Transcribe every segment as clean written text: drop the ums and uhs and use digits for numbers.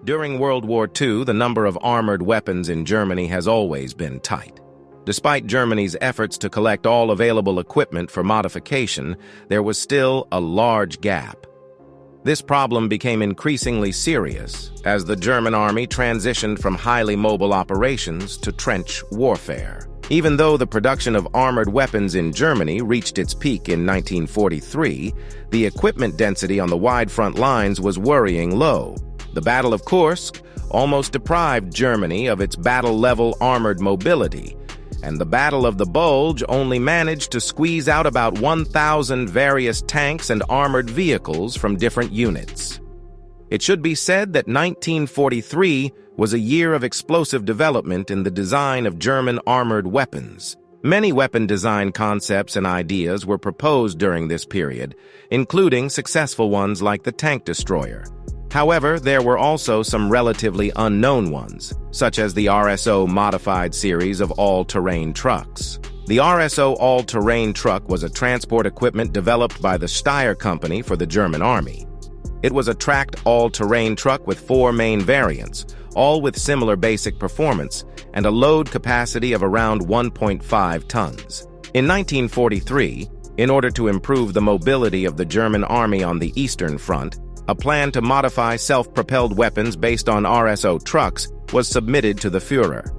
During World War II, the number of armored weapons in Germany has always been tight. Despite Germany's efforts to collect all available equipment for modification, there was still a large gap. This problem became increasingly serious as the German army transitioned from highly mobile operations to trench warfare. Even though the production of armored weapons in Germany reached its peak in 1943, the equipment density on the wide front lines was worrying low. The Battle of Kursk almost deprived Germany of its battle-level armored mobility, and the Battle of the Bulge only managed to squeeze out about 1,000 various tanks and armored vehicles from different units. It should be said that 1943 was a year of explosive development in the design of German armored weapons. Many weapon design concepts and ideas were proposed during this period, including successful ones like the tank destroyer. However, there were also some relatively unknown ones, such as the RSO modified series of all-terrain trucks. The RSO all-terrain truck was a transport equipment developed by the Steyr Company for the German Army. It was a tracked all-terrain truck with 4 main variants, all with similar basic performance, and a load capacity of around 1.5 tons. In 1943, in order to improve the mobility of the German Army on the Eastern Front, a plan to modify self-propelled weapons based on RSO trucks was submitted to the Führer.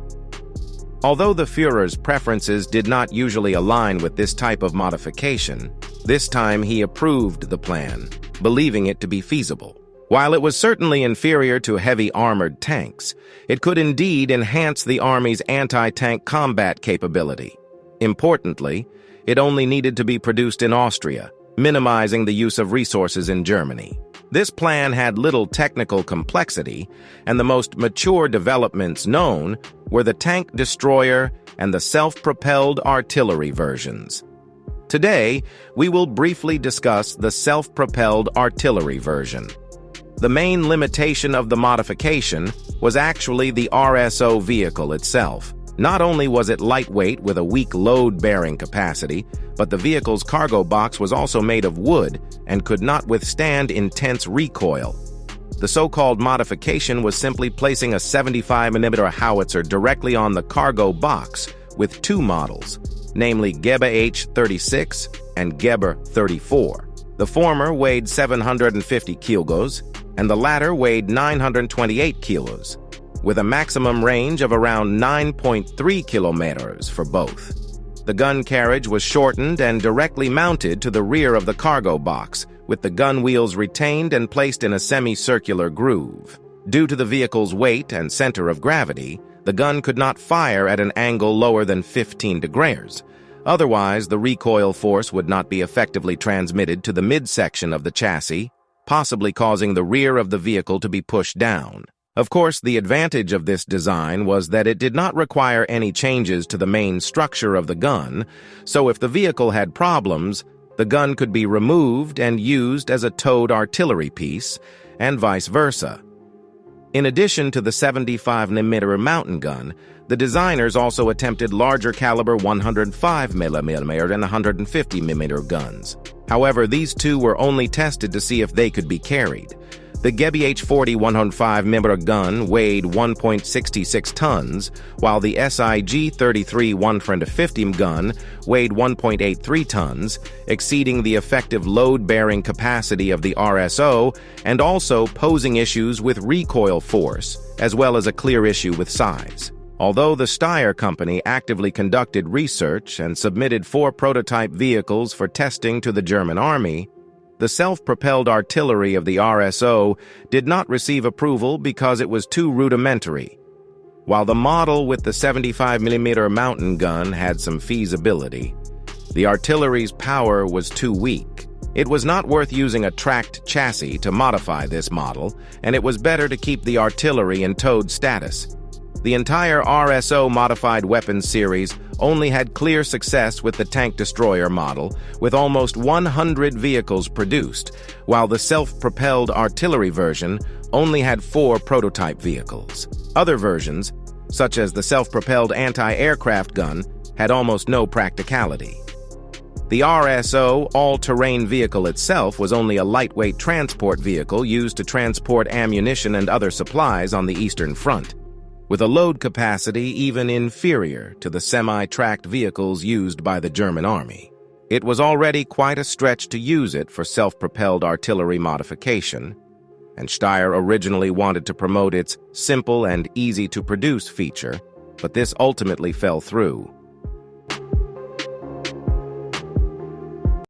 Although the Führer's preferences did not usually align with this type of modification, this time he approved the plan, believing it to be feasible. While it was certainly inferior to heavy armored tanks, it could indeed enhance the Army's anti-tank combat capability. Importantly, it only needed to be produced in Austria, minimizing the use of resources in Germany. This plan had little technical complexity, and the most mature developments known were the tank destroyer and the self-propelled artillery versions. Today, we will briefly discuss the self-propelled artillery version. The main limitation of the modification was actually the RSO vehicle itself. Not only was it lightweight with a weak load-bearing capacity, but the vehicle's cargo box was also made of wood and could not withstand intense recoil. The so-called modification was simply placing a 75mm howitzer directly on the cargo box with 2 models, namely Geber H-36 and Geber 34. The former weighed 750 kilos, and the latter weighed 928 kilos, with a maximum range of around 9.3 kilometers for both. The gun carriage was shortened and directly mounted to the rear of the cargo box, with the gun wheels retained and placed in a semicircular groove. Due to the vehicle's weight and center of gravity, the gun could not fire at an angle lower than 15 degrees. Otherwise, the recoil force would not be effectively transmitted to the midsection of the chassis, possibly causing the rear of the vehicle to be pushed down. Of course, the advantage of this design was that it did not require any changes to the main structure of the gun, so if the vehicle had problems, the gun could be removed and used as a towed artillery piece, and vice versa. In addition to the 75mm mountain gun, the designers also attempted larger caliber 105mm and 150mm guns. However, these two were only tested to see if they could be carried. The Geber H-40 105mm gun weighed 1.66 tons, while the SIG-33 150 gun weighed 1.83 tons, exceeding the effective load-bearing capacity of the RSO and also posing issues with recoil force, as well as a clear issue with size. Although the Steyr Company actively conducted research and submitted 4 prototype vehicles for testing to the German Army, the self-propelled artillery of the RSO did not receive approval because it was too rudimentary. While the model with the 75mm mountain gun had some feasibility, the artillery's power was too weak. It was not worth using a tracked chassis to modify this model, and it was better to keep the artillery in towed status. The entire RSO modified weapons series only had clear success with the tank destroyer model, with almost 100 vehicles produced, while the self-propelled artillery version only had 4 prototype vehicles. Other versions, such as the self-propelled anti-aircraft gun, had almost no practicality. The RSO all-terrain vehicle itself was only a lightweight transport vehicle used to transport ammunition and other supplies on the Eastern Front, with a load capacity even inferior to the semi-tracked vehicles used by the German army. It was already quite a stretch to use it for self-propelled artillery modification, and Steyr originally wanted to promote its simple and easy-to-produce feature, but this ultimately fell through.